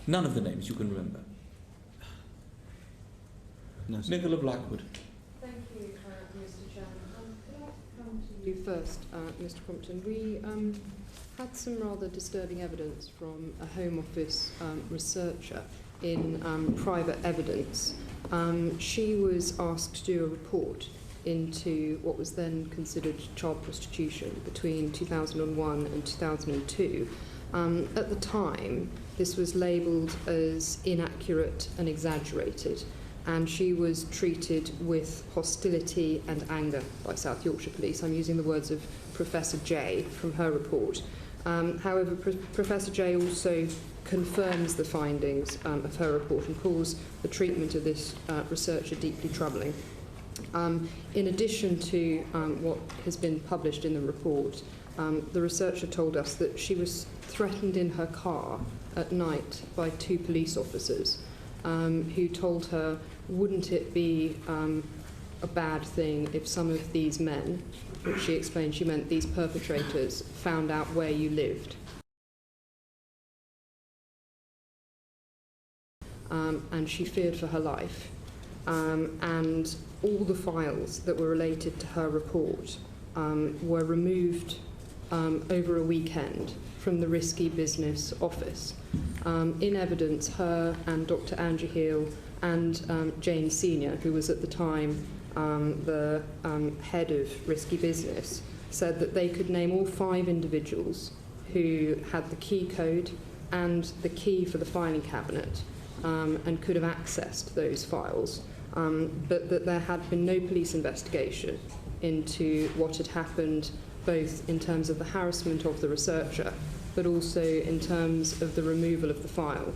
None of the names you can remember. No, sir. Nicola Blackwood. Thank you, Mr. Chairman. Could I come to you first, Mr. Crompton? We had some rather disturbing evidence from a Home Office researcher in private evidence. She was asked to do a report into what was then considered child prostitution between 2001 and 2002. At the time, this was labelled as inaccurate and exaggerated, and she was treated with hostility and anger by South Yorkshire Police. I'm using the words of Professor J from her report. However, Professor J also confirms the findings of her report and calls the treatment of this researcher deeply troubling. In addition to what has been published in the report, the researcher told us that she was threatened in her car at night by 2 police officers who told her, wouldn't it be a bad thing if some of these men, which she explained she meant these perpetrators, found out where you lived. And she feared for her life. And all the files that were related to her report were removed over a weekend from the Risky Business office. In evidence, her and Dr. Andrew Heal and Jane Senior, who was at the time the head of Risky Business, said that they could name all 5 individuals who had the key code and the key for the filing cabinet and could have accessed those files, but that there had been no police investigation into what had happened, both in terms of the harassment of the researcher, but also in terms of the removal of the file.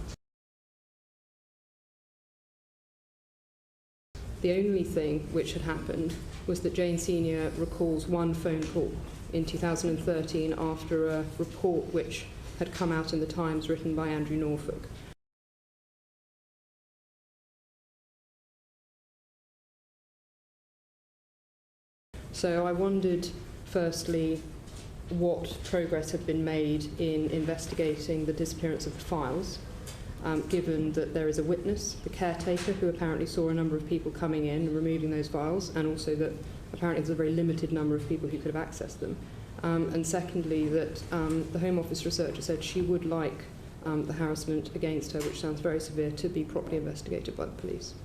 The only thing which had happened was that Jane Senior recalls one phone call in 2013 after a report which had come out in the Times written by Andrew Norfolk. So I wondered, firstly, what progress had been made in investigating the disappearance of the files, given that there is a witness, the caretaker, who apparently saw a number of people coming in and removing those files, and also that apparently there's a very limited number of people who could have accessed them. And secondly, that the Home Office researcher said she would like the harassment against her, which sounds very severe, to be properly investigated by the police.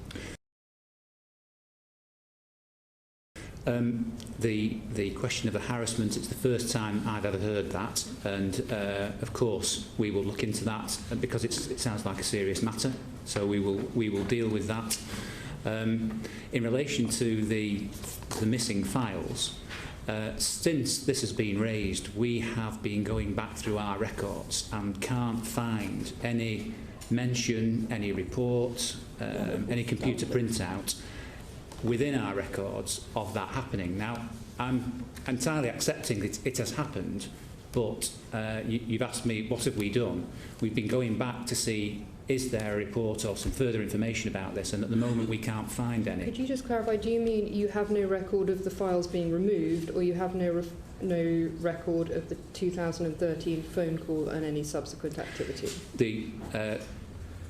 The question of the harassment, it's the first time I've ever heard that, and of course we will look into that because it sounds like a serious matter, so we will deal with that. In relation to the missing files, since this has been raised, we have been going back through our records and can't find any mention, any report, any computer printout within our records of that happening. Now, I'm entirely accepting that it has happened, but you've asked me, what have we done? We've been going back to see, is there a report or some further information about this, and at the moment we can't find any. Could you just clarify, do you mean you have no record of the files being removed, or you have no record of the 2013 phone call and any subsequent activity?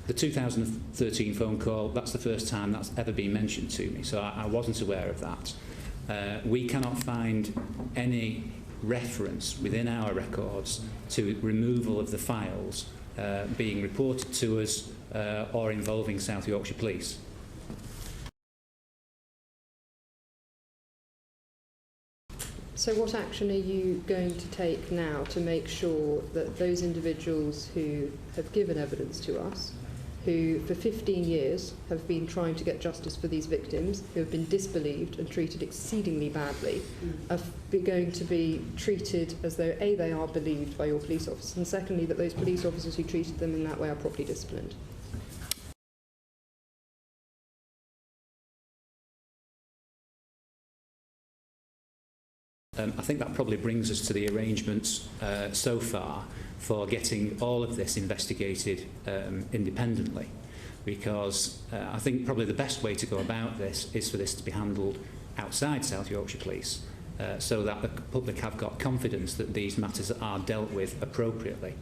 The 2013 phone call, that's the first time that's ever been mentioned to me, so I wasn't aware of that. We cannot find any reference within our records to removal of the files being reported to us or involving South Yorkshire Police. So what action are you going to take now to make sure that those individuals who have given evidence to us, who for 15 years have been trying to get justice for these victims, who have been disbelieved and treated exceedingly badly, are going to be treated as though, A, they are believed by your police officers, and secondly, that those police officers who treated them in that way are properly disciplined? I think that probably brings us to the arrangements so far for getting all of this investigated independently, because I think probably the best way to go about this is for this to be handled outside South Yorkshire Police, so that the public have got confidence that these matters are dealt with appropriately.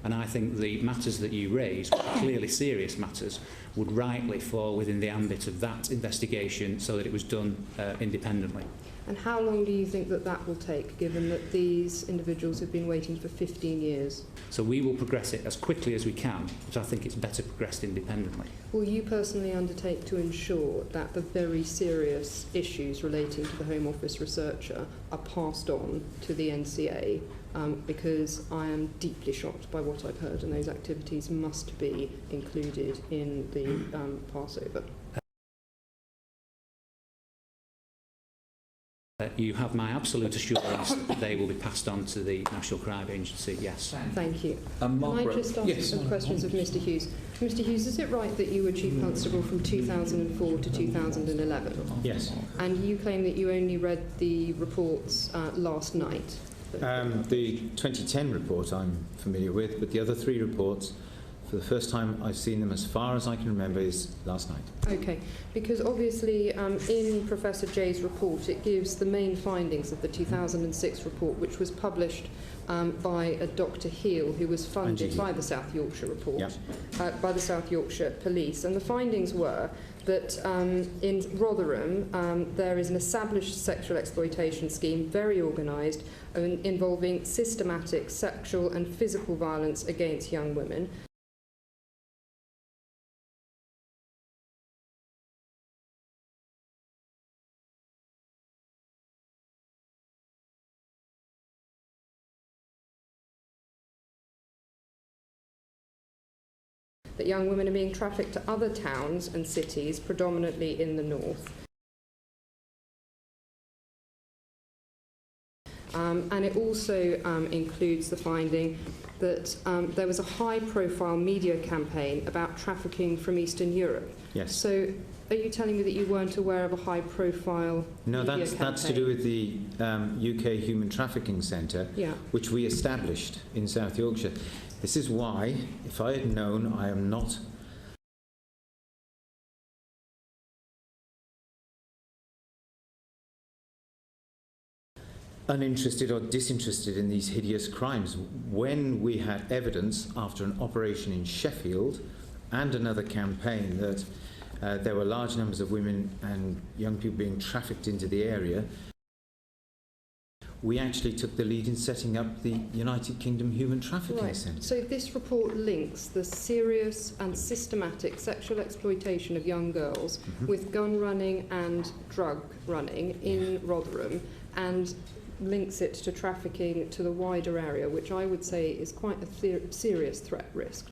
And I think the matters that you raise, clearly serious matters, would rightly fall within the ambit of that investigation so that it was done independently. And how long do you think that that will take, given that these individuals have been waiting for 15 years? So we will progress it as quickly as we can, but I think it's better progressed independently. Will you personally undertake to ensure that the very serious issues relating to the Home Office researcher are passed on to the NCA? Because I am deeply shocked by what I've heard, and those activities must be included in the Passover. You have my absolute assurance that they will be passed on to the National Crime Agency, yes. Thank you. Can I just ask some questions of Mr Hughes? Mr Hughes, is it right that you were Chief Constable from 2004 to 2011? Yes. And you claim that you only read the reports last night? The 2010 report I'm familiar with, but the other three reports, for the first time I've seen them as far as I can remember, is last night. Okay, because obviously in Professor Jay's report it gives the main findings of the 2006 report, which was published by a Dr Heal, who was funded by the South Yorkshire report, yep. By the South Yorkshire Police. And the findings were that in Rotherham there is an established sexual exploitation scheme, very organised, involving systematic sexual and physical violence against young women. That young women are being trafficked to other towns and cities, predominantly in the north. And it also includes the finding that there was a high-profile media campaign about trafficking from Eastern Europe. Yes. So are you telling me that you weren't aware of a high-profile No, media that's to do with the UK Human Trafficking Centre, yeah. which we established in South Yorkshire. This is why, if I had known, I am not uninterested or disinterested in these hideous crimes. When we had evidence after an operation in Sheffield and another campaign that there were large numbers of women and young people being trafficked into the area, we actually took the lead in setting up the United Kingdom Human Trafficking Centre. So this report links the serious and systematic sexual exploitation of young girls with gun running and drug running in Rotherham, and links it to trafficking to the wider area, which I would say is quite a serious threat risk.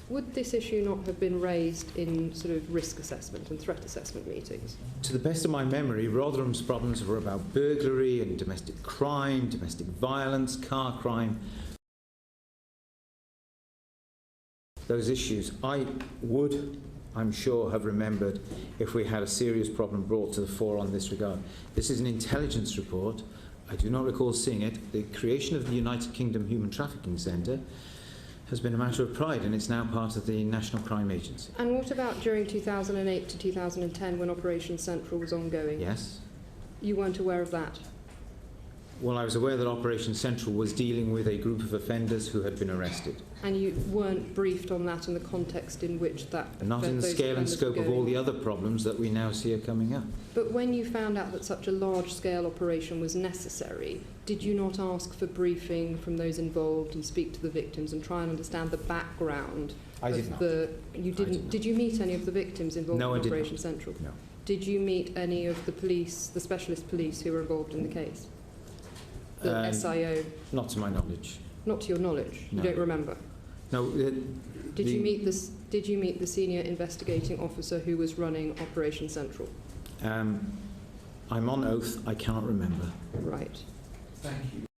Would this issue not have been raised in sort of risk assessment and threat assessment meetings? To the best of my memory, Rotherham's problems were about burglary and domestic crime, domestic violence, car crime. Those issues I would, I'm sure, have remembered if we had a serious problem brought to the fore on this regard. This is an intelligence report. I do not recall seeing it. The creation of the United Kingdom Human Trafficking Centre has been a matter of pride, and it's now part of the National Crime Agency. And what about during 2008 to 2010 when Operation Central was ongoing? Yes. You weren't aware of that? Well, I was aware that Operation Central was dealing with a group of offenders who had been arrested. And you weren't briefed on that in the context in which that... And not in the scale and scope of all the other problems that we now see are coming up. But when you found out that such a large-scale operation was necessary, did you not ask for briefing from those involved and speak to the victims and try and understand the background? I did not. You didn't. Did you meet any of the victims involved in Operation Central? No. Did you meet any of the police, the specialist police who were involved in the case? The SIO? Not to my knowledge. Not to your knowledge? No. You don't remember? No. Did you meet the senior investigating officer who was running Operation Central? I'm on oath. I cannot remember. Right. Thank you.